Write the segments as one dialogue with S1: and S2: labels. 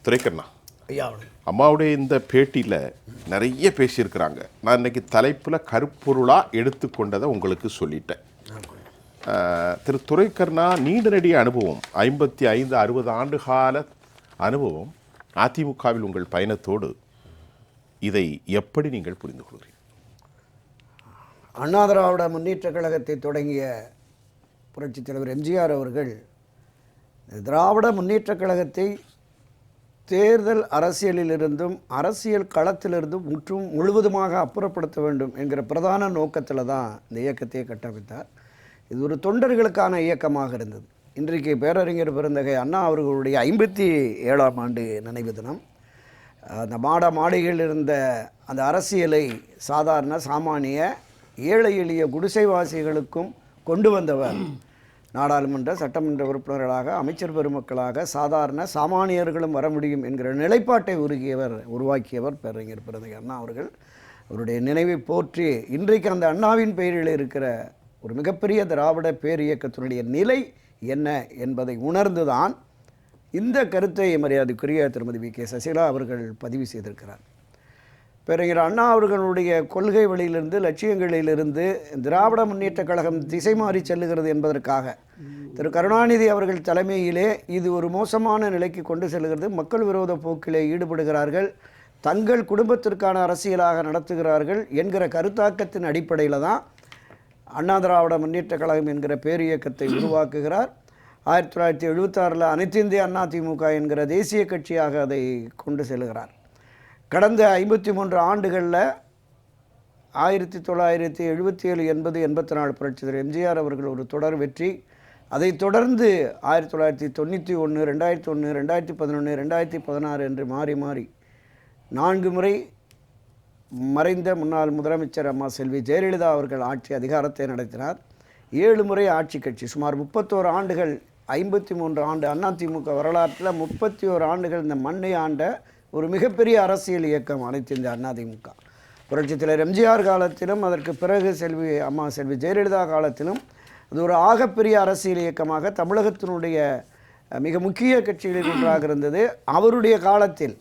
S1: துரைக்கண்ணா,
S2: ஐயா,
S1: அம்மாவுடைய இந்த பேட்டியில் நிறைய பேசியிருக்கிறாங்க. நான் இன்னைக்கு தலைப்பில் கருப்பொருளாக எடுத்துக்கொண்டதை உங்களுக்கு சொல்லிட்டேன். திரு துரைக்கண்ணா, நீண்ட நெடிய அனுபவம், 55-60 ஆண்டு கால அனுபவம் அதிமுகவில் உங்கள் பயணத்தோடு, இதை எப்படி நீங்கள் புரிந்து கொள்கிறீர்கள்?
S2: அண்ணா திராவிட முன்னேற்ற கழகத்தை தொடங்கிய புரட்சித் தலைவர் எம்ஜிஆர் அவர்கள் திராவிட முன்னேற்ற கழகத்தை தேர்தல் அரசியலிலிருந்தும் அரசியல் களத்திலிருந்தும் முழுவதுமாக அப்புறப்படுத்த வேண்டும் என்கிற பிரதான நோக்கத்தில் தான் இந்த இயக்கத்தையே கட்டமைத்தார். இது ஒரு தொண்டர்களுக்கான இயக்கமாக இருந்தது. இன்றைக்கு பேரறிஞர் பெருந்தகை அண்ணா அவர்களுடைய 57ஆம் ஆண்டு நினைவு தினம். அந்த மாளிகையில் இருந்த அந்த அரசியலை சாதாரண சாமானிய ஏழை எளிய குடிசைவாசிகளுக்கும் கொண்டு வந்தவர். நாடாளுமன்ற சட்டமன்ற உறுப்பினர்களாக, அமைச்சர் பெருமக்களாக சாதாரண சாமானியர்களும் வர முடியும் என்கிற நிலைப்பாட்டை உருவாக்கியவர் பேரறிஞர் பெருந்தகை அண்ணா அவர்கள். அவருடைய நினைவை போற்றி இன்றைக்கு அந்த அண்ணாவின் பெயரில் இருக்கிற ஒரு மிகப்பெரிய திராவிட பேர் இயக்கத்தினுடைய நிலை என்ன என்பதை உணர்ந்துதான் இந்த கருத்தை மரியாதைக்குரிய திருமதி வி.கே. சசிகலா அவர்கள் பதிவு செய்திருக்கிறார். பேரறிஞர் அண்ணா அவர்களுடைய கொள்கை வழியிலிருந்து, லட்சியங்களிலிருந்து திராவிட முன்னேற்ற கழகம் திசை மாறி செல்லுகிறது என்பதற்காக திரு கருணாநிதி அவர்கள் தலைமையிலே இது ஒரு மோசமான நிலைக்கு கொண்டு செல்கிறது, மக்கள் விரோத போக்கிலே ஈடுபடுகிறார்கள், தங்கள் குடும்பத்திற்கான அரசியலாக நடத்துகிறார்கள் என்கிற கருத்தாக்கத்தின் அடிப்படையில் தான் அண்ணா திராவிட முன்னேற்ற கழகம் என்கிற பேர் இயக்கத்தை உருவாக்குகிறார். 1976 அனைத்து இந்திய அண்ணா திமுக என்கிற தேசிய கட்சியாக அதை கொண்டு செல்கிறார். கடந்த 53 ஆண்டுகளில் 1977, 80, 84 புரட்சித்தலைவர் எம்ஜிஆர் அவர்கள் ஒரு தொடர் வெற்றி. அதைத் தொடர்ந்து 1991, 2001, 2011, 2016 என்று மாறி 4 முறை மறைந்த முன்னாள் முதலமைச்சர் அம்மா செல்வி ஜெயலலிதா அவர்கள் ஆட்சி அதிகாரத்தை நடத்தினார். 7 முறை ஆட்சி கட்சி. சுமார் 31 ஆண்டுகள், 53 ஆண்டு அதிமுக வரலாற்றில் 31 ஆண்டுகள் இந்த மண்ணை ஆண்ட ஒரு மிகப்பெரிய அரசியல் இயக்கம் அனைத்து இந்த அதிமுக. புரட்சித் தலைவர் எம்ஜிஆர் காலத்திலும் அதற்கு பிறகு அம்மா செல்வி ஜெயலலிதா காலத்திலும் அது ஒரு ஆகப்பெரிய அரசியல் இயக்கமாக தமிழகத்தினுடைய மிக முக்கிய கட்சிகளில் ஒன்றாக இருந்தது. அவருடைய காலத்தில்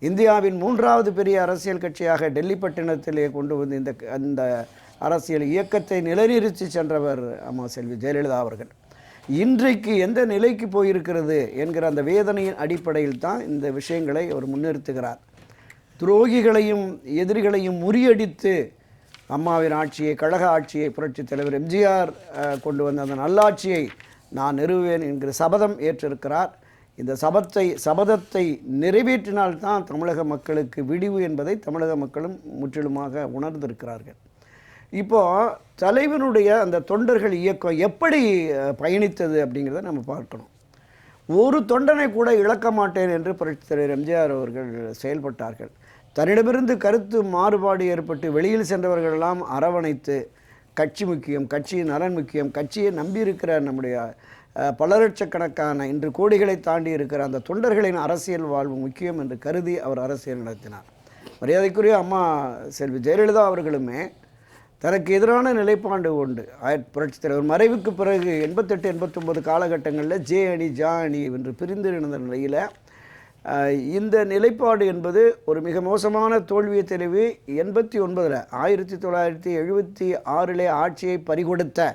S2: இந்தியாவின் 3வது பெரிய அரசியல் கட்சியாக டெல்லி பட்டினத்திலே கொண்டு வந்து இந்த அரசியல் இயக்கத்தை நிலைநிறுத்தி சென்றவர் அம்மா செல்வி ஜெயலலிதா அவர்கள். இன்றைக்கு எந்த நிலைக்கு போயிருக்கிறது என்கிற அந்த வேதனையின் அடிப்படையில் தான் இந்த விஷயங்களை அவர் முன்னிறுத்துகிறார். துரோகிகளையும் எதிரிகளையும் முறியடித்து அம்மாவின் ஆட்சியை, கழக ஆட்சியை புரட்சித் தலைவர் எம்ஜிஆர் கொண்டு வந்த அந்த நல்லாட்சியை நான் நிறுவுவேன் என்கிற சபதம் ஏற்றிருக்கிறார். இந்த சபதத்தை நிறைவேற்றினால்தான் தமிழக மக்களுக்கு விடிவு என்பதை தமிழக மக்களும் முற்றிலுமாக உணர்ந்திருக்கிறார்கள். இப்போது தலைவனுடைய அந்த தொண்டர்கள் இயக்கம் எப்படி பயணித்தது அப்படிங்கிறத நம்ம பார்க்கணும். ஒரு தொண்டனை கூட இழக்க மாட்டேன் என்று புரட்சித் தலைவர் எம்ஜிஆர் அவர்கள் செயல்பட்டார்கள். தன்னிடமிருந்து கருத்து மாறுபாடு ஏற்பட்டு வெளியில் சென்றவர்களெல்லாம் அரவணைத்து, கட்சி முக்கியம், கட்சியின் நலன் முக்கியம், கட்சியை நம்பியிருக்கிற நம்முடைய பல லட்சக்கணக்கான இன்று கோடிகளை தாண்டி இருக்கிற அந்த தொண்டர்களின் அரசியல் வாழ்வு முக்கியம் என்று கருதி அவர் அரசியல் நடத்தினார். மரியாதைக்குரிய அம்மா செல்வி ஜெயலலிதா அவர்களுமே தனக்கு எதிரான நிலைப்பாடு உண்டு. புரட்சித் தலைவர் மறைவுக்கு பிறகு 88, 89 காலகட்டங்களில் ஜே அணி, ஜா அணி என்று பிரிந்து இருந்த நிலையில் இந்த நிலைப்பாடு என்பது ஒரு மிக மோசமான தோல்வியை தெளிவு. 89, 1976 ஆட்சியை பறிகொடுத்த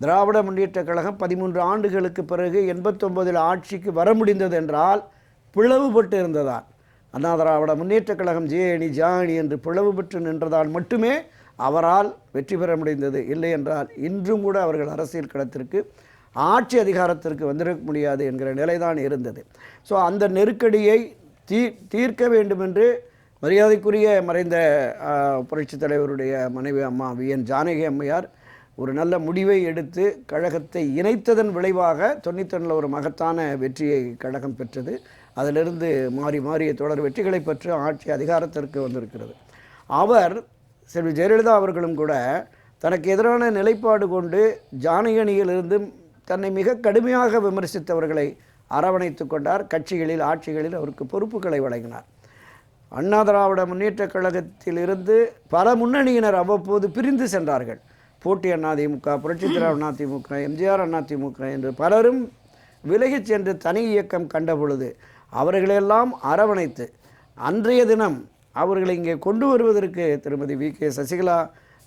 S2: திராவிட முன்னேற்ற கழகம் 13 ஆண்டுகளுக்கு பிறகு 89 ஆட்சிக்கு வர முடிந்தது என்றால் பிளவுபட்டு இருந்ததால், அண்ணா திராவிட முன்னேற்ற கழகம் ஜே அணி, ஜா அணி என்று பிளவுபட்டு நின்றதால் மட்டுமே அவரால் வெற்றி பெற முடிந்தது. இல்லை என்றால் இன்றும் கூட அவர்கள் அரசியல் களத்திற்கு, ஆட்சி அதிகாரத்திற்கு வந்துவிட முடியாது என்கிற நிலைதான் இருந்தது. ஸோ அந்த நெருக்கடியை தீர்க்க வேண்டுமென்று மரியாதைக்குரிய மறைந்த புரட்சித் தலைவருடைய மனைவி அம்மா வி.என். ஜானகி அம்மையார் ஒரு நல்ல முடிவை எடுத்து கழகத்தை இணைத்ததன் விளைவாக 91 ஒரு மகத்தான வெற்றியை கழகம் பெற்றது. அதிலிருந்து மாறிய தொடர் வெற்றிகளை பெற்று ஆட்சி அதிகாரத்திற்கு வந்திருக்கிறது. அவர் செல்வி ஜெயலலிதா அவர்களும் கூட தனக்கு எதிரான நிலைப்பாடு கொண்டு ஜானகி அணியிலிருந்து தன்னை மிக கடுமையாக விமர்சித்தவர்களை அரவணைத்து கொண்டார். கட்சிகளில், ஆட்சிகளில் அவருக்கு பொறுப்புகளை வழங்கினார். அண்ணா திராவிட முன்னேற்ற கழகத்திலிருந்து பல முன்னணியினர் அவ்வப்போது பிரிந்து சென்றார்கள். போட்டி அதிமுக, புரட்சித் தலைவர் அதிமுக, எம்ஜிஆர் அதிமுக என்று பலரும் விலகிச் சென்று தனி இயக்கம் கண்ட பொழுது அவர்களெல்லாம் அரவணைத்து அன்றைய தினம் அவர்களை இங்கே கொண்டு வருவதற்கு திருமதி வி.கே. சசிகலா,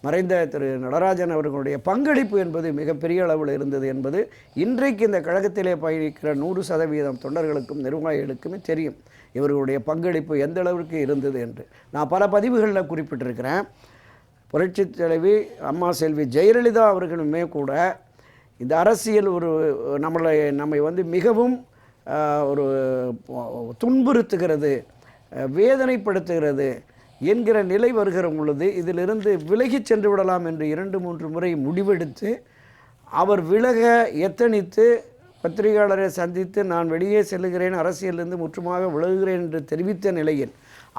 S2: மறைந்த திரு நடராஜன் அவர்களுடைய பங்களிப்பு என்பது மிகப்பெரிய அளவில் இருந்தது என்பது இன்றைக்கு இந்த கழகத்திலே பயணிக்கிற 100% தொண்டர்களுக்கும் நிர்வாகிகளுக்குமே தெரியும் இவர்களுடைய பங்களிப்பு எந்த அளவிற்கு இருந்தது என்று. நான் பல பதிவுகளில் குறிப்பிட்டிருக்கிறேன். புரட்சித் தலைவி அம்மா செல்வி ஜெயலலிதா அவர்களுமே கூட இந்த அரசியல் நம்மை மிகவும் ஒரு துன்புறுத்துகிறது, வேதனைப்படுத்துகிறது என்கிற நிலை வருகிற பொழுது இதிலிருந்து விலகி சென்று விடலாம் என்று 2-3 முறை முடிவெடுத்து அவர் விலக எத்தனித்து பத்திரிகையாளரை சந்தித்து நான் வெளியே செல்லுகிறேன், அரசியலிருந்து முற்றுமாக விலகுகிறேன் என்று தெரிவித்த நிலையில்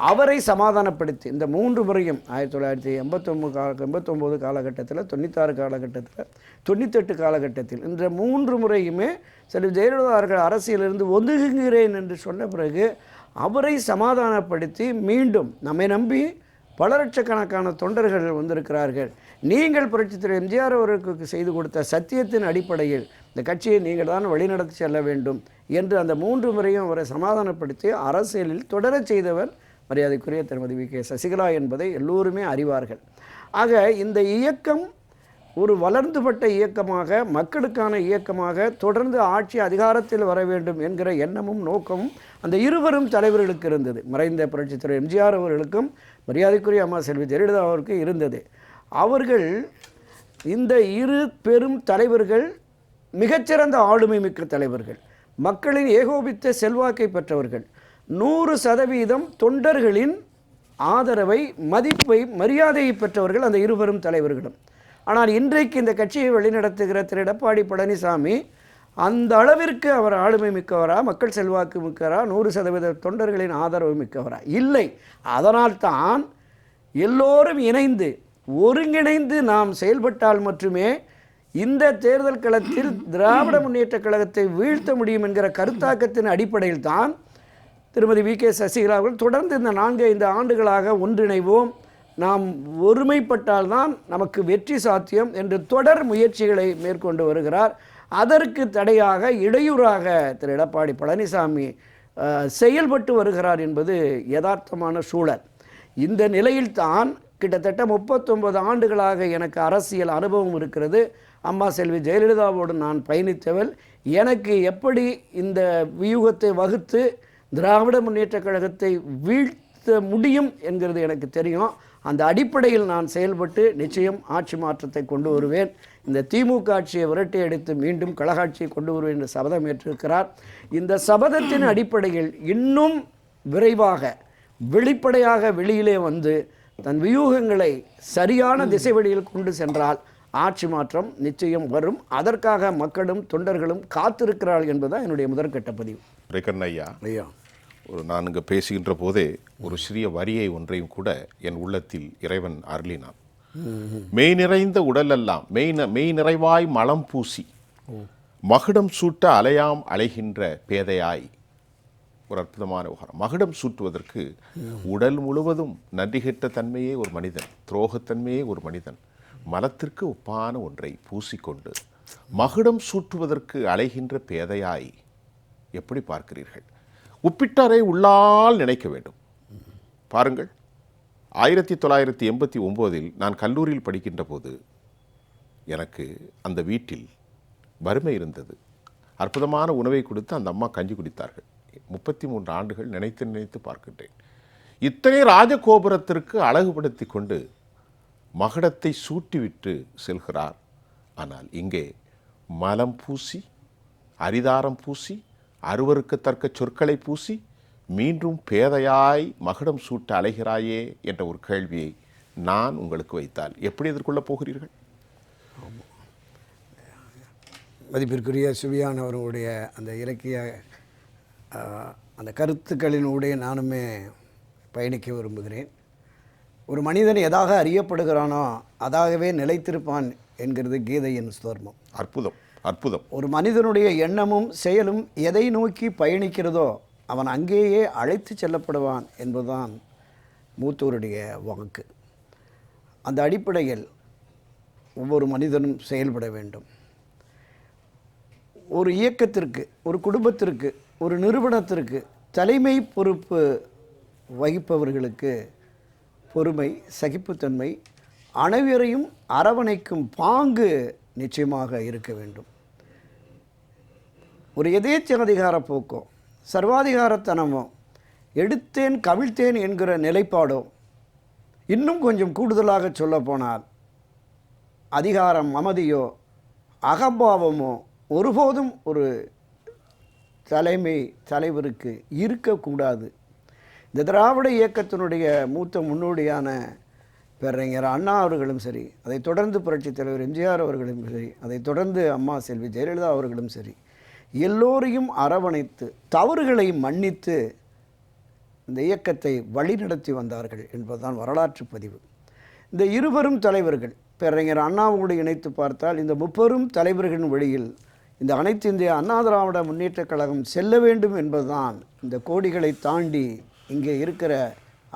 S2: அவரை சமாதானப்படுத்தி இந்த 3 முறையும் 1989 காலகட்டத்தில், 96 காலகட்டத்தில், 98 காலகட்டத்தில் இந்த 3 முறையுமே செல்வி ஜெயலலிதா அவர்கள் அரசியலிருந்து ஒதுங்குகிறேன் என்று சொன்ன பிறகு அவரை சமாதானப்படுத்தி மீண்டும் நம்மை நம்பி பல லட்சக்கணக்கான தொண்டர்கள் வந்திருக்கிறார்கள். நீங்கள் புரட்சித் தலைவர் எம்ஜிஆர் அவர்களுக்கு செய்து கொடுத்த சத்தியத்தின் அடிப்படையில் இந்த கட்சியை நீங்கள் தான் வழிநடத்தி செல்ல வேண்டும் என்று அந்த 3 முறையும் அவரை சமாதானப்படுத்தி அரசியலில் தொடரச் செய்தவர் மரியாதைக்குரிய திருமதி வி.கே. சசிகலா என்பதை எல்லோருமே அறிவார்கள். ஆக இந்த இயக்கம் ஒரு வளர்ந்துபட்ட இயக்கமாக, மக்களுக்கான இயக்கமாக தொடர்ந்து ஆட்சி அதிகாரத்தில் வர வேண்டும் என்கிற எண்ணமும் நோக்கமும் அந்த இருவரும் தலைவர்களுக்கு இருந்தது. மறைந்த புரட்சித் தலைவர் எம்ஜிஆர் அவர்களுக்கும் மரியாதைக்குரிய அம்மா செல்வி ஜெயலலிதா அவருக்கும் இருந்தது. அவர்கள் இந்த இரு பெரும் தலைவர்கள் மிகச்சிறந்த ஆளுமை மிக்க தலைவர்கள், மக்களின் ஏகோபித்த செல்வாக்கை பெற்றவர்கள், 100% தொண்டர்களின் ஆதரவை, மதிப்பை, மரியாதையை பெற்றவர்கள் அந்த இருவரும் தலைவர்களும். ஆனால் இன்றைக்கு இந்த கட்சியை வழிநடத்துகிற திரு எடப்பாடி பழனிசாமி அந்த அளவிற்கு அவர் ஆளுமை மிக்கவரா, மக்கள் செல்வாக்கு மிக்கவரா, 100% தொண்டர்களின் ஆதரவு மிக்கவரா? இல்லை. அதனால்தான் எல்லோரும் இணைந்து ஒருங்கிணைந்து நாம் செயல்பட்டால் மட்டுமே இந்த தேர்தல் களத்தில் திராவிட முன்னேற்ற கழகத்தை வீழ்த்த முடியும் என்கிற கருத்தாக்கத்தின் அடிப்படையில் தான் திருமதி வி.கே. சசிகலா அவர்கள் தொடர்ந்து இந்த 4-5 ஆண்டுகளாக ஒன்றிணைவோம், நாம் ஒருமைப்பட்டால்தான் நமக்கு வெற்றி சாத்தியம் என்று தொடர் முயற்சிகளை மேற்கொண்டு வருகிறார். அதற்கு தடையாக, இடையூறாக திரு எடப்பாடி பழனிசாமி செயல்பட்டு வருகிறார் என்பது யதார்த்தமான சூழல். இந்த நிலையில்தான் கிட்டத்தட்ட 39 ஆண்டுகளாக எனக்கு அரசியல் அனுபவம் இருக்கிறது. அம்மா செல்வி ஜெயலலிதாவோடு நான் பயணித்தவள். எனக்கு எப்படி இந்த வியூகத்தை வகுத்து திராவிட முன்னேற்ற கழகத்தை வீழ்த்த முடியும் என்கிறது எனக்கு தெரியும். அந்த அடிப்படையில் நான் செயல்பட்டு நிச்சயம் ஆட்சி மாற்றத்தை கொண்டு வருவேன். இந்த திமுக ஆட்சியை விரட்டி அடித்து மீண்டும் கழகாட்சியை கொண்டு வருவேன் என்று சபதம் ஏற்றிருக்கிறார். இந்த சபதத்தின் அடிப்படையில் இன்னும் விரைவாக, வெளிப்படையாக வெளியிலே வந்து தன் வியூகங்களை சரியான திசை வழியில் கொண்டு சென்றால் ஆட்சி மாற்றம் நிச்சயம் வரும். அதற்காக மக்களும் தொண்டர்களும் காத்திருக்கிறார்கள் என்பதுதான் என்னுடைய முதற்கட்ட பதிவு.
S1: ஐயா, நான் இங்கே பேசுகின்ற போதே ஒரு சிறிய வரியை ஒன்றையும் கூட என் உள்ளத்தில் இறைவன் அருளினான். மெய் நிறைந்த உடலெல்லாம் மெய் நிறைவாய் மலம் பூசி மகுடம் சூட்ட அலையாம் அலைகின்ற பேதையாய். ஒரு அற்புதமான உகாரம். மகுடம் சூட்டுவதற்கு உடல் முழுவதும் நன்றி கெட்ட தன்மையே ஒரு மனிதன், துரோகத்தன்மையே ஒரு மனிதன் மலத்திற்கு ஒப்பான ஒன்றை பூசிக்கொண்டு மகுடம் சூட்டுவதற்கு அலைகின்ற பேதையாய். எப்படி பார்க்கிறீர்கள்? உப்பிட்டாரை உள்ளால் நினைக்க வேண்டும். பாருங்கள், 1989 நான் கல்லூரியில் படிக்கின்ற போது எனக்கு அந்த வீட்டில் வறுமை இருந்தது. அற்புதமான உணவை கொடுத்து அந்த அம்மா கஞ்சி குடித்தார்கள். 33 ஆண்டுகள் நினைத்து பார்க்கின்றேன். இத்தனை ராஜகோபுரத்திற்கு அழகுபடுத்தி கொண்டு மகுடத்தை சூட்டிவிட்டு செல்கிறார். ஆனால் இங்கே மலம் பூசி, அரிதாரம் பூசி, அருவருக்கத்தக்க சொற்களை பூசி மீண்டும் பேதையாய் மகுடம் சூட்ட அலைகிறாயே என்ற ஒரு கேள்வியை நான் உங்களுக்கு வைத்தால் எப்படி எதிர்கொள்ளப் போகிறீர்கள்?
S2: மதிப்பிற்குரிய சுவியான் அவர்களுடைய அந்த இலக்கிய அந்த கருத்துக்களினுடைய நானுமே பயணிக்க விரும்புகிறேன். ஒரு மனிதன் எதாக அறியப்படுகிறானோ அதாகவே நிலைத்திருப்பான் என்கிறது கீதையின் ஸ்தோர்மம்.
S1: அற்புதம், அற்புதம்.
S2: ஒரு மனிதனுடைய எண்ணமும் செயலும் எதை நோக்கி பயணிக்கிறதோ அவன் அங்கேயே அழைத்து செல்லப்படுவான் என்பதுதான் மூத்தோருடைய வாக்கு. அந்த அடிப்படையில் ஒவ்வொரு மனிதனும் செயல்பட வேண்டும். ஒரு இயக்கத்திற்கு, ஒரு குடும்பத்திற்கு, ஒரு நிறுவனத்திற்கு தலைமை பொறுப்பு வகிப்பவர்களுக்கு பொறுமை, சகிப்புத்தன்மை, அனைவரையும் அரவணைக்கும் பாங்கு நிச்சயமாக இருக்க வேண்டும். ஒரு எதேச்சதிகார போக்கோ சர்வாதிகாரத்தனமோ எடுத்தேன் கவிழ்த்தேன் என்கிற நிலைப்பாடோ, இன்னும் கொஞ்சம் கூடுதலாக சொல்லப்போனால் அதிகாரம் மமதியோ அகம்பாவமோ ஒருபோதும் ஒரு தலைவருக்கு இருக்கக்கூடாது. இந்த திராவிட இயக்கத்தினுடைய மூத்த முன்னோடியான பேரறிஞர் அண்ணா அவர்களும் சரி, அதைத் தொடர்ந்து புரட்சித் தலைவர் எம்ஜிஆர் அவர்களும் சரி, அதைத் தொடர்ந்து அம்மா செல்வி ஜெயலலிதா அவர்களும் சரி, எல்லோரையும் அரவணைத்து தவறுகளை மன்னித்து இந்த இயக்கத்தை வழிநடத்தி வந்தார்கள் என்பதுதான் வரலாற்று பதிவு. இந்த இருவரும் தலைவர்கள் பேரறிஞர் அண்ணாவோடு இணைத்து பார்த்தால் இந்த முப்பெரும் தலைவர்களின் வழியில் இந்த அனைத்து இந்திய அண்ணா திராவிட முன்னேற்றக் கழகம் செல்ல வேண்டும் என்பதுதான் இந்த கோடிகளை தாண்டி இங்கே இருக்கிற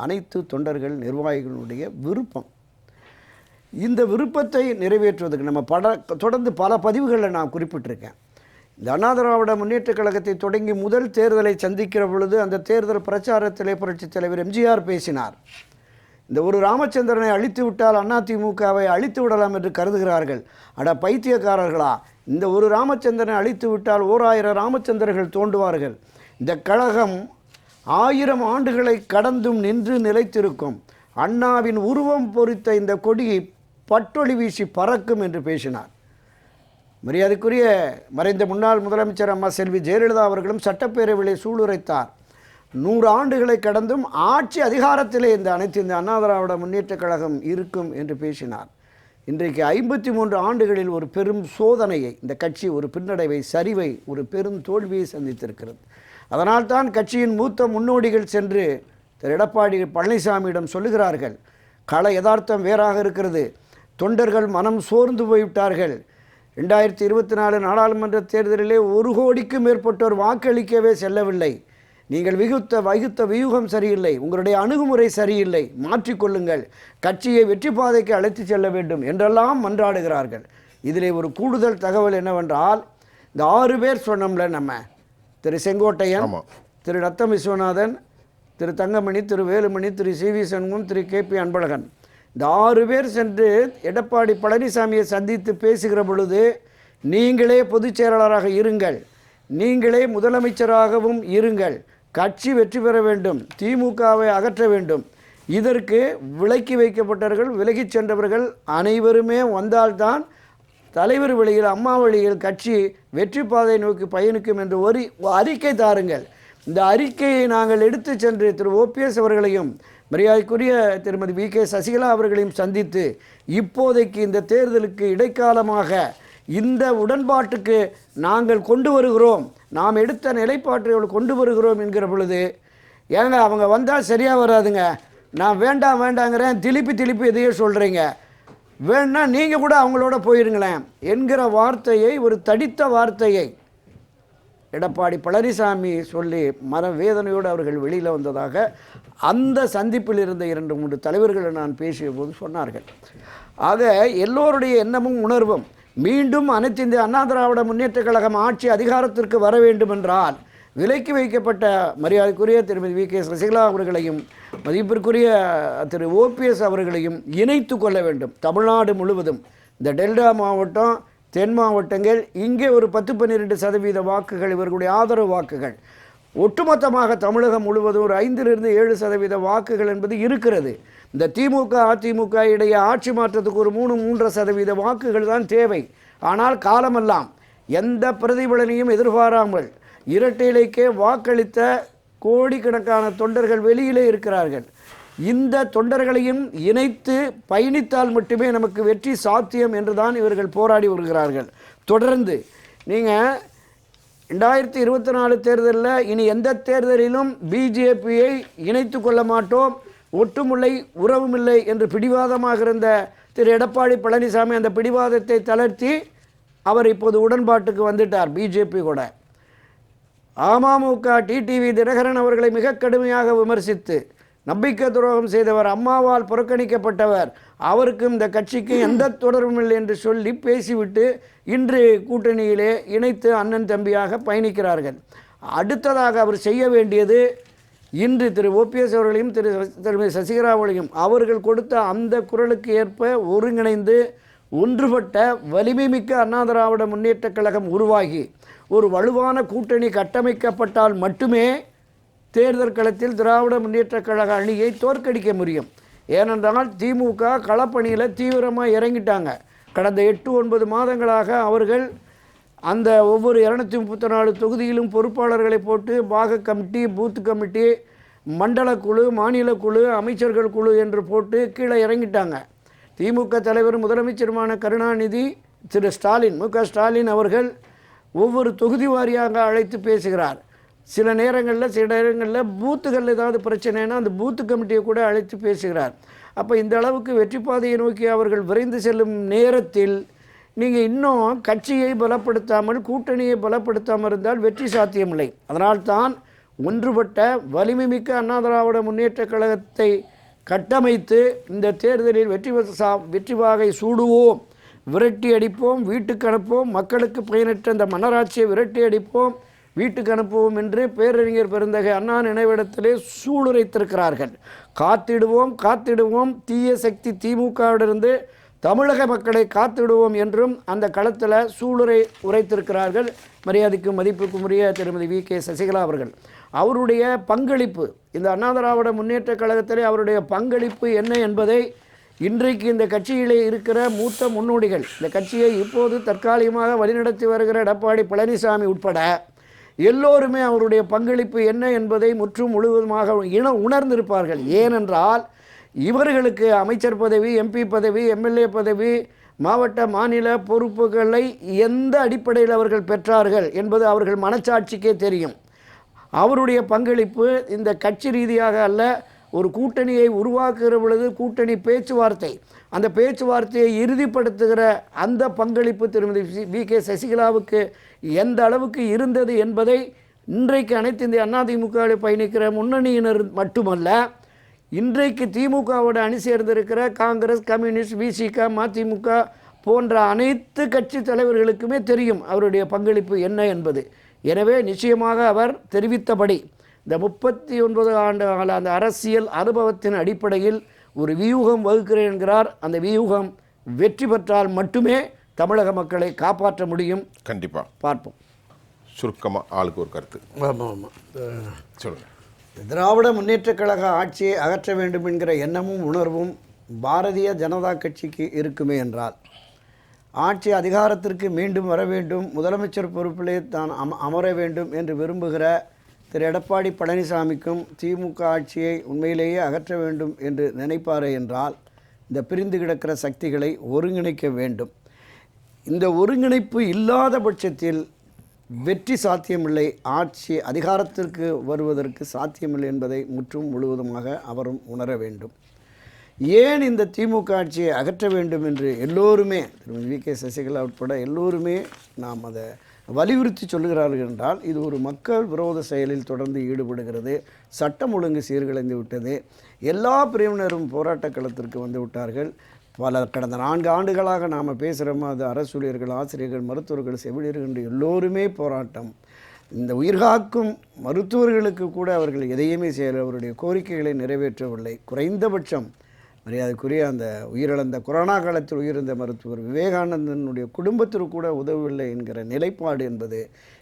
S2: அனைத்து தொண்டர்கள் நிர்வாகிகளுடைய விருப்பம். இந்த விருப்பத்தை நிறைவேற்றுவதற்கு நம்ம தொடர்ந்து பல பதிவுகளில் நான் குறிப்பிட்டிருக்கேன். இந்த அண்ணா திராவிட முன்னேற்றக் கழகத்தை தொடங்கி முதல் தேர்தலை சந்திக்கிற பொழுது அந்த தேர்தல் பிரச்சாரத்திலே புரட்சித் தலைவர் எம்ஜிஆர் பேசினார். இந்த ஒரு ராமச்சந்திரனை அழித்து விட்டால் அதிமுகவை அழித்து விடலாம் என்று கருதுகிறார்கள். அட பைத்தியக்காரர்களா, இந்த ஒரு ராமச்சந்திரனை அழித்து விட்டால் 1000 ராமச்சந்திரர்கள் தோன்றுவார்கள். இந்த கழகம் 1000 ஆண்டுகளை கடந்தும் நின்று நிலைத்திருக்கும். அண்ணாவின் உருவம் பொறித்த இந்த கொடி பட்டொளி வீசி பறக்கும் என்று பேசினார். மரியாதைக்குரிய மறைந்த முன்னாள் முதலமைச்சர் அம்மா செல்வி ஜெயலலிதா அவர்களும் சட்டப்பேரவையிலே சூளுரைத்தார். 100 ஆண்டுகளை கடந்தும் ஆட்சி அதிகாரத்திலே இந்த அனைத்து இந்த அண்ணா திராவிட முன்னேற்றக் கழகம் இருக்கும் என்று பேசினார். இன்றைக்கு 53 ஆண்டுகளில் ஒரு பெரும் சோதனையை இந்த கட்சி, ஒரு பின்னடைவை, சரிவை, ஒரு பெரும் தோல்வியை சந்தித்திருக்கிறது. அதனால்தான் கட்சியின் மூத்த முன்னோடிகள் சென்று திரு எடப்பாடி பழனிசாமியிடம் சொல்லுகிறார்கள், கள யதார்த்தம் வேறாக இருக்கிறது, தொண்டர்கள் மனம் சோர்ந்து போய்விட்டார்கள். 2024 நாடாளுமன்ற தேர்தலிலே 1 கோடிக்கும் மேற்பட்டோர் வாக்களிக்கவே செல்லவில்லை. நீங்கள் வகுத்த வியூகம் சரியில்லை, உங்களுடைய அணுகுமுறை சரியில்லை, மாற்றிக்கொள்ளுங்கள், கட்சியை வெற்றி பாதைக்கு அழைத்து செல்ல வேண்டும் என்றெல்லாம் மன்றாடுகிறார்கள். இதிலே ஒரு கூடுதல் தகவல் என்னவென்றால், இந்த 6 பேர் சொன்னோம்ல, நம்ம திரு செங்கோட்டையன், திரு ரத்தம் விஸ்வநாதன், திரு தங்கமணி, திரு வேலுமணி, திரு சிவி சண்முகம், திரு KP அன்பழகன், இந்த 6 பேர் சென்று எடப்பாடி பழனிசாமியை சந்தித்து பேசுகிற பொழுது, நீங்களே பொதுச் செயலாளராக இருங்கள், நீங்களே முதலமைச்சராகவும் இருங்கள், கட்சி வெற்றி பெற வேண்டும், திமுகவை அகற்ற வேண்டும், இதற்கு விலக்கி வைக்கப்பட்டவர்கள், விலகிச் சென்றவர்கள் அனைவருமே வந்தால்தான் தலைவர் வழியில், அம்மா வழியில் கட்சி வெற்றி பாதை நோக்கி பயணிக்கும் என்று ஒரு அறிக்கை தாருங்கள். இந்த அறிக்கையை நாங்கள் எடுத்து சென்று திரு OPS அவர்களையும் மரியாதைக்குரிய திருமதி VK சசிகலா அவர்களையும் சந்தித்து, இப்போதைக்கு இந்த தேர்தலுக்கு இடைக்காலமாக இந்த உடன்பாட்டுக்கு நாங்கள் கொண்டு வருகிறோம், நாம் எடுத்த நிலைப்பாட்டை கொண்டு வருகிறோம் என்கிற பொழுது, ஏங்க அவங்க வந்தால் சரியாக வராதுங்க, நான் வேண்டாங்கிறேன், திருப்பி இதையே சொல்கிறீங்க, வேணா நீங்கள் கூட அவங்களோட போயிருங்களேன் என்கிற வார்த்தையை, ஒரு தடித்த வார்த்தையை எடப்பாடி பழனிசாமி சொல்லி மனவேதனையோடு அவர்கள் வெளியில் வந்ததாக அந்த சந்திப்பில் இருந்த 2-3 தலைவர்களை நான் பேசிய போது சொன்னார்கள். ஆக எல்லோருடைய எண்ணமும் உணர்வும் மீண்டும் அனைத்து இந்திய அண்ணா திராவிட முன்னேற்றக் கழகம் ஆட்சி அதிகாரத்திற்கு வர வேண்டும் என்றால், விலக்கி வைக்கப்பட்ட மரியாதைக்குரிய திருமதி VK சசிகலா அவர்களையும் மதிப்பிற்குரிய திரு OPS அவர்களையும் இணைத்து கொள்ள வேண்டும். தமிழ்நாடு முழுவதும் இந்த டெல்டா மாவட்டம், தென் மாவட்டங்கள், இங்கே ஒரு 10-12% வாக்குகள் இவர்களுடைய ஆதரவு வாக்குகள், ஒட்டுமொத்தமாக தமிழகம் முழுவதும் ஒரு 5-7% வாக்குகள் என்பது இருக்கிறது. இந்த திமுக அதிமுக இடையே ஆட்சி மாற்றத்துக்கு ஒரு 3-3.5% வாக்குகள் தான் தேவை. ஆனால் காலமெல்லாம் எந்த பிரதிபலனையும் எதிர்பாராமல் இரட்டை இலைக்கே வாக்களித்த கோடிக்கணக்கான தொண்டர்கள் வெளியிலே இருக்கிறார்கள். இந்த தொண்டர்களையும் இணைத்து பயணித்தால் மட்டுமே நமக்கு வெற்றி சாத்தியம் என்று தான் இவர்கள் போராடி வருகிறார்கள். தொடர்ந்து நீங்கள் 2024 தேர்தலில் இனி எந்த தேர்தலிலும் பிஜேபியை இணைத்து கொள்ள மாட்டோம், ஒட்டுமில்லை உறவுமில்லை என்று பிடிவாதமாக இருந்த திரு எடப்பாடி பழனிசாமி அந்த பிடிவாதத்தை தளர்த்தி அவர் இப்போது உடன்பாட்டுக்கு வந்துட்டார் பிஜேபி கூட. அமமுக TTV தினகரன் அவர்களை மிக கடுமையாக விமர்சித்து நம்பிக்கை துரோகம் செய்தவர், அம்மாவால் புறக்கணிக்கப்பட்டவர், அவருக்கும் இந்த கட்சிக்கு எந்த தொடர்பும் இல்லை என்று சொல்லி பேசிவிட்டு இன்று கூட்டணியிலே இணைத்து அண்ணன் தம்பியாக பயணிக்கிறார்கள். அடுத்ததாக அவர் செய்ய வேண்டியது இன்று திரு ஓபிஎஸ் அவர்களையும் திருமதி சசிகலா அவர்களையும் அவர்கள் கொடுத்த அந்த குரலுக்கு ஏற்ப ஒருங்கிணைந்து ஒன்றுபட்ட வலிமை மிக்க அண்ணா திராவிட முன்னேற்றக் கழகம் உருவாகி ஒரு வலுவான கூட்டணி கட்டமைக்கப்பட்டால் மட்டுமே தேர்தல் களத்தில் திராவிட முன்னேற்றக் கழக அணியை தோற்கடிக்க முடியும். ஏனென்றால் திமுக களப்பணியில் தீவிரமாக இறங்கிட்டாங்க. கடந்த 8-9 மாதங்களாக அவர்கள் அந்த ஒவ்வொரு 234 தொகுதியிலும் பொறுப்பாளர்களை போட்டு பாக கமிட்டி, பூத் கமிட்டி, மண்டல குழு, மாநில குழு, அமைச்சர்கள் குழு என்று போட்டு கீழே இறங்கிட்டாங்க. திமுக தலைவர் முதலமைச்சருமான கருணாநிதி திரு ஸ்டாலின், மு.க. ஸ்டாலின் அவர்கள் ஒவ்வொரு தொகுதி வாரியாக அழைத்து பேசுகிறார். சில நேரங்களில் பூத்துகளில் ஏதாவது பிரச்சனைனா அந்த பூத்து கமிட்டியை கூட அழைத்து பேசுகிறார். அப்போ இந்த அளவுக்கு வெற்றி பாதையை நோக்கி அவர்கள் விரைந்து செல்லும் நேரத்தில் நீங்கள் இன்னும் கட்சியை பலப்படுத்தாமல், கூட்டணியை பலப்படுத்தாமல் இருந்தால் வெற்றி சாத்தியமில்லை. அதனால்தான் ஒன்றுபட்ட வலிமை மிக்க அண்ணா திராவிட முன்னேற்றக் கழகத்தை கட்டமைத்து இந்த தேர்தலில் வெற்றி வாகை சூடுவோம், விரட்டி அடிப்போம், வீட்டுக்கு அனுப்புவோம், மக்களுக்கு பயனற்ற இந்த மன்னராட்சியை விரட்டி அடிப்போம், வீட்டுக்கு அனுப்புவோம் என்று பேரறிஞர் பெருந்தகை அண்ணா நினைவிடத்திலே சூளுரைத்திருக்கிறார்கள். காத்திடுவோம் தீய சக்தி திமுகவிலிருந்து தமிழக மக்களை காத்திடுவோம் என்றும் அந்த களத்தில் சூளுரை உரைத்திருக்கிறார்கள் மரியாதைக்கும் மதிப்புக்கும் உரிய திருமதி வி.கே. சசிகலா அவர்கள். அவருடைய பங்களிப்பு இந்த அண்ணா திராவிட முன்னேற்றக் கழகத்திலே அவருடைய பங்களிப்பு என்ன என்பதை இன்றைக்கு இந்த கட்சியிலே இருக்கிற மூத்த முன்னோடிகள், இந்த கட்சியை இப்போது தற்காலிகமாக வழிநடத்தி வருகிற எடப்பாடி பழனிசாமி உட்பட எல்லோருமே அவருடைய பங்களிப்பு என்ன என்பதை முற்றும் முழுவதுமாக உணர்ந்திருப்பார்கள். ஏனென்றால் இவர்களுக்கு அமைச்சர் பதவி, எம்பி பதவி, எம்எல்ஏ பதவி, மாவட்ட மாநில பொறுப்புகளை எந்த அடிப்படையில் அவர்கள் பெற்றார்கள் என்பது அவர்கள் மனச்சாட்சிக்கே தெரியும். அவருடைய பங்களிப்பு இந்த கட்சி ரீதியாக அல்ல, ஒரு கூட்டணியை உருவாக்குகிற பொழுது கூட்டணி பேச்சுவார்த்தை, அந்த பேச்சுவார்த்தையை இறுதிப்படுத்துகிற அந்த பங்களிப்பு திருமதி வி.கே. சசிகலாவுக்கு எந்த அளவுக்கு இருந்தது என்பதை இன்றைக்கு அனைத்து இந்திய அதிமுகவில் பயணிக்கிற முன்னணியினர் மட்டுமல்ல, இன்றைக்கு திமுகவோட அணி சேர்ந்திருக்கிற காங்கிரஸ், கம்யூனிஸ்ட், விசிக, மதிமுக போன்ற அனைத்து கட்சி தலைவர்களுக்குமே தெரியும் அவருடைய பங்களிப்பு என்ன என்பது. எனவே நிச்சயமாக அவர் தெரிவித்தபடி இந்த 39 ஆண்டு கால அந்த அரசியல் அனுபவத்தின் அடிப்படையில் ஒரு வியூகம் வகுக்கிறேன் என்கிறார். அந்த வியூகம் வெற்றி பெற்றால் மட்டுமே தமிழக மக்களை காப்பாற்ற முடியும்.
S1: கண்டிப்பாக
S2: பார்ப்போம்.
S1: சுருக்கமாக ஆளுக்கு ஒரு கருத்து.
S2: ஆமாம்
S1: சொல்லுங்கள்.
S2: திராவிட முன்னேற்றக் கழக ஆட்சியை அகற்ற வேண்டும் என்கிற எண்ணமும் உணர்வும் பாரதிய ஜனதா கட்சிக்கு இருக்குமே என்றால், ஆட்சி அதிகாரத்திற்கு மீண்டும் வர வேண்டும், முதலமைச்சர் பொறுப்பிலே தான் அமர வேண்டும் என்று விரும்புகிற திரு எடப்பாடி பழனிசாமிக்கும் திமுக ஆட்சியை உண்மையிலேயே அகற்ற வேண்டும் என்று நினைப்பாரே என்றால், இந்த பிரிந்து கிடக்கிற சக்திகளை ஒருங்கிணைக்க வேண்டும். இந்த ஒருங்கிணைப்பு இல்லாத பட்சத்தில் வெற்றி சாத்தியமில்லை, ஆட்சி அதிகாரத்திற்கு வருவதற்கு சாத்தியமில்லை என்பதை முற்றும் முழுவதுமாக அவரும் உணர வேண்டும். ஏன் இந்த திமுக ஆட்சியை அகற்ற வேண்டும் என்று எல்லோருமே, திருமதி வி.கே. சசிகலா உட்பட எல்லோருமே நாம் அதை வலியுறுத்தி சொல்லுகிறார்கள் என்றால், இது ஒரு மக்கள் விரோத செயலில் தொடர்ந்து ஈடுபடுகிறது, சட்டம் ஒழுங்கு சீர்குலைந்து விட்டது, எல்லா பிரிவினரும் போராட்ட களத்திற்கு வந்து விட்டார்கள். கடந்த 4 ஆண்டுகளாக நாம் பேசுகிறோமோ, அது அரசு ஊழியர்கள், ஆசிரியர்கள், மருத்துவர்கள், செவிலியர்கள் என்று எல்லோருமே போராட்டம். இந்த உயிர்காக்கும் மருத்துவர்களுக்கு கூட அவர்கள் எதையுமே செய்யலை, அவருடைய கோரிக்கைகளை நிறைவேற்றவில்லை. குறைந்தபட்சம் மரியாதைக்குரிய அந்த உயிரிழந்த கொரோனா காலத்தில் உயிரிழந்த மருத்துவர் விவேகானந்தனுடைய குடும்பத்திற்கு கூட உதவவில்லை என்கிற நிலைப்பாடு என்பது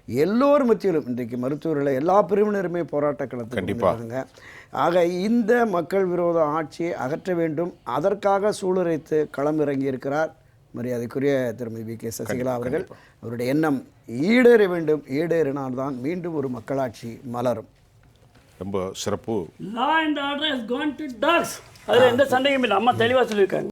S2: எல்லோர் மத்தியிலும் இன்றைக்கு மருத்துவர்களை எல்லா பிரிவினருமே போராட்ட களத்தில் இருக்காங்க. ஆக இந்த மக்கள் விரோத ஆட்சியை அகற்ற வேண்டும், அதற்காக சூளுரைத்து களம் இறங்கியிருக்கிறார் மரியாதைக்குரிய திருமதி வி.கே. சசிகலா அவர்கள். அவருடைய எண்ணம் ஈடேற வேண்டும், ஈடேறினால்தான் மீண்டும் ஒரு மக்களாட்சி மலரும்.
S1: ரொம்ப சிறப்பு.
S3: Law and order has gone to dogs. அதில் எந்த சந்தேகமும் இல்லை, அம்மா தெளிவாக சொல்லியிருக்காங்க.